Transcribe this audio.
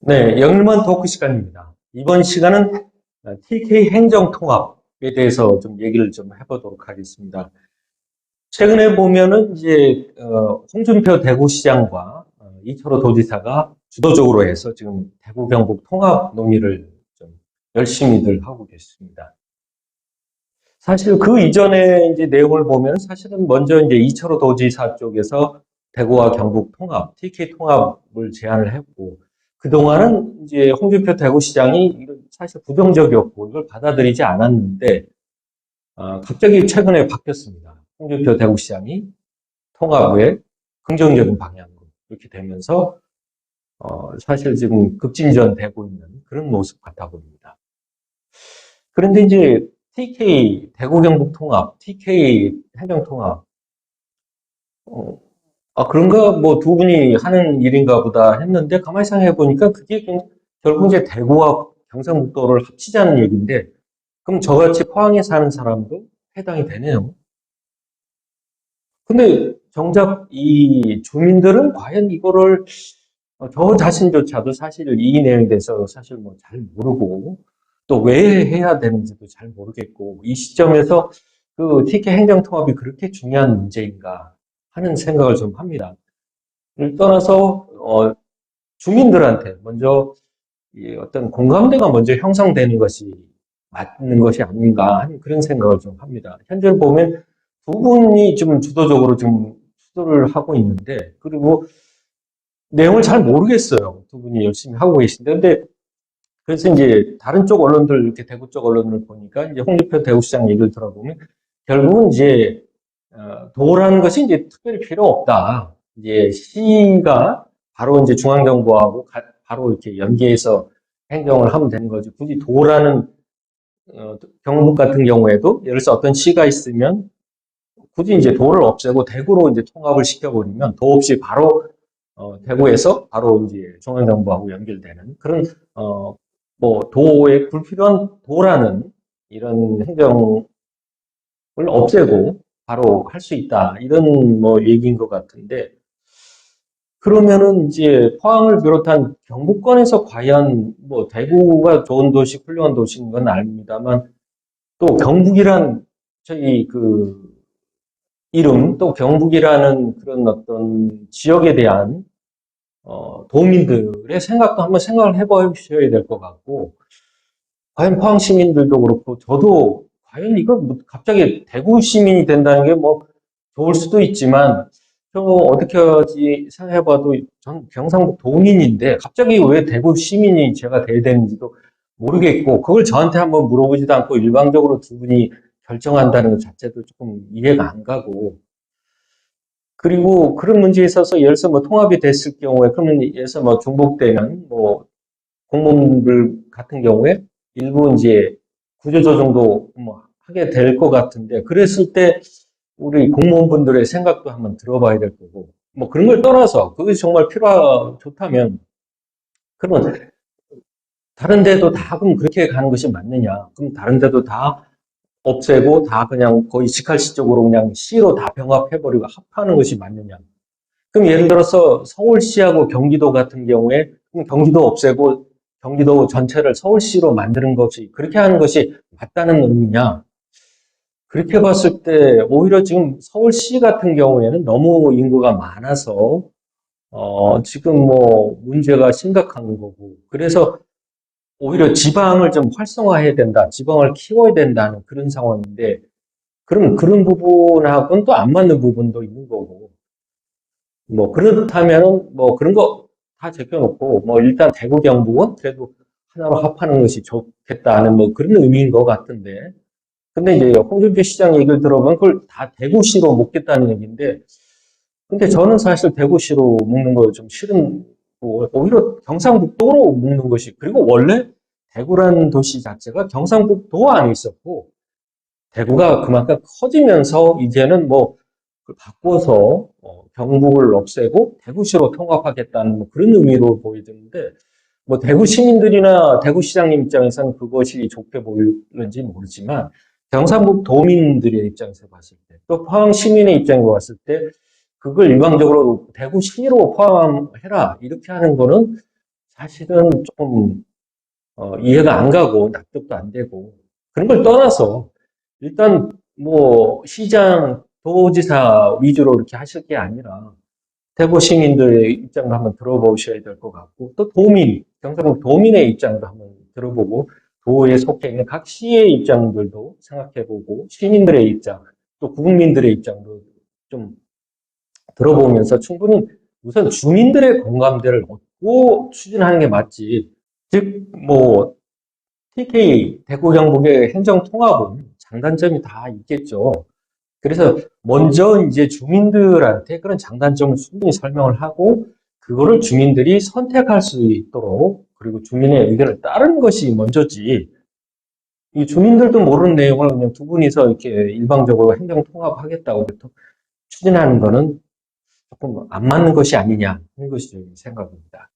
네, 영일만 토크 시간입니다. 이번 시간은 TK 행정통합에 대해서 좀 얘기를 좀 해보도록 하겠습니다. 최근에 보면은 이제 홍준표 대구시장과 이철호 도지사가 주도적으로 해서 지금 대구 경북 통합 논의를 좀 열심히들 하고 계십니다. 사실 그 이전에 이제 내용을 보면 사실은 먼저 이제 이철호 도지사 쪽에서 대구와 경북 통합, TK 통합을 제안을 했고, 그동안은 이제 홍준표 대구시장이 사실 부정적이었고, 이걸 받아들이지 않았는데, 갑자기 최근에 바뀌었습니다. 홍준표 대구시장이 통합의 긍정적인 방향으로 이렇게 되면서, 사실 지금 급진전되고 있는 그런 모습 같아 보입니다. 그런데 이제 TK 대구 경북 통합, TK 해경 통합, 어, 그런가 뭐 두 분이 하는 일인가 보다 했는데 가만히 생각해 보니까 그게 결국 이제 대구와 경상북도를 합치자는 얘기인데 그럼 저같이 포항에 사는 사람도 해당이 되네요. 근데 정작 이 주민들은 과연 이거를 저 자신조차도 사실 이 내용에 대해서 사실 뭐 잘 모르고 또 왜 해야 되는지도 잘 모르겠고 이 시점에서 그 TK 행정통합이 그렇게 중요한 문제인가 하는 생각을 좀 합니다. 를 떠나서 주민들한테 먼저 이 어떤 공감대가 먼저 형성되는 것이 맞는 것이 아닌가 하는 그런 생각을 좀 합니다. 현재 보면 두 분이 좀 주도적으로 좀 주도를 하고 있는데 그리고 내용을 잘 모르겠어요. 두 분이 열심히 하고 계신데 근데 그래서 이제 다른 쪽 언론들 이렇게 대구 쪽 언론을 보니까 이제 홍준표 대구시장 얘기를 들어보면 결국은 이제 도라는 것이 이제 특별히 필요 없다. 이제 시가 바로 이제 중앙정부하고 바로 이렇게 연계해서 행정을 하면 되는 거지. 굳이 도라는 경북 같은 경우에도 예를 들어서 어떤 시가 있으면 굳이 이제 도를 없애고 대구로 이제 통합을 시켜버리면 도 없이 바로 대구에서 바로 이제 중앙정부하고 연결되는 그런 뭐 도의 불필요한 도라는 이런 행정을 없애고 바로 할 수 있다 이런 뭐 얘기인 것 같은데 그러면은 이제 포항을 비롯한 경북권에서 과연 뭐 대구가 좋은 도시, 훌륭한 도시인 건 압니다만 또 경북이란 저희 그 이름 또 경북이라는 그런 어떤 지역에 대한 도민들의 생각도 한번 생각을 해보셔야 될 것 같고 과연 포항 시민들도 그렇고 저도 과연 이걸 뭐 갑자기 대구 시민이 된다는 게 뭐 좋을 수도 있지만 저 어떻게 하지 생각해봐도 전 경상북 도민인데 갑자기 왜 대구 시민이 제가 돼야 되는지도 모르겠고 그걸 저한테 한번 물어보지도 않고 일방적으로 두 분이 결정한다는 것 자체도 조금 이해가 안 가고 그리고 그런 문제에 있어서 예를 들어서 뭐 통합이 됐을 경우에 그러면 예를 들어서 뭐 중복되면 뭐 공무원들 같은 경우에 일부 이제 구조조정도 뭐 하게 될 것 같은데 그랬을 때 우리 공무원분들의 생각도 한번 들어봐야 될 거고 뭐 그런 걸 떠나서 그것이 정말 좋다면 그러면 다른 데도 다 그럼 그렇게 가는 것이 맞느냐 그럼 다른 데도 다 없애고 다 그냥 거의 직할시적으로 그냥 시로 다 병합해버리고 합하는 것이 맞느냐 그럼 예를 들어서 서울시하고 경기도 같은 경우에 그럼 경기도 없애고 경기도 전체를 서울시로 만드는 것이 그렇게 하는 것이 맞다는 의미냐? 그렇게 봤을 때 오히려 지금 서울시 같은 경우에는 너무 인구가 많아서 지금 뭐 문제가 심각한 거고 그래서 오히려 지방을 좀 활성화해야 된다, 지방을 키워야 된다는 그런 상황인데 그럼 그런 부분하고는 또 안 맞는 부분도 있는 거고 뭐 그렇다면은 뭐 그런 거 다 제껴놓고 뭐 일단 대구 경북은 그래도 하나로 합하는 것이 좋겠다는 뭐 그런 의미인 것 같은데 근데 이제 홍준표 시장 얘기를 들어보면 그걸 다 대구시로 묶겠다는 얘기인데 근데 저는 사실 대구시로 묶는 거 좀 싫은 거 오히려 경상북도로 묶는 것이 그리고 원래 대구라는 도시 자체가 경상북도 안에 있었고 대구가 그만큼 커지면서 이제는 뭐 바꿔서 경북을 없애고 대구시로 통합하겠다는 뭐 그런 의미로 보이던데 뭐 대구 시민들이나 대구시장님 입장에서는 그것이 좋게 보이는지 모르지만 경상북 도민들의 입장에서 봤을 때 또 포항 시민의 입장에서 봤을 때 그걸 일방적으로 대구 시로 포함해라 이렇게 하는 거는 사실은 조금 이해가 안 가고 납득도 안 되고 그런 걸 떠나서 일단 뭐 시장, 도지사 위주로 이렇게 하실 게 아니라 대구 시민들의 입장도 한번 들어보셔야 될 것 같고 또 도민, 경상북 도민의 입장도 한번 들어보고 도에 속해 있는 각 시의 입장들도 생각해보고 시민들의 입장, 또 국민들의 입장도 좀 들어보면서 충분히 우선 주민들의 공감대를 얻고 추진하는 게 맞지. 즉, 뭐, TK, 대구 경북의 행정통합은 장단점이 다 있겠죠. 그래서 먼저 이제 주민들한테 그런 장단점을 충분히 설명을 하고, 그거를 주민들이 선택할 수 있도록, 그리고 주민의 의견을 따르는 것이 먼저지, 이 주민들도 모르는 내용을 그냥 두 분이서 이렇게 일방적으로 행정통합하겠다고 추진하는 거는 조금 안 맞는 것이 아니냐 하는 것이 생각입니다.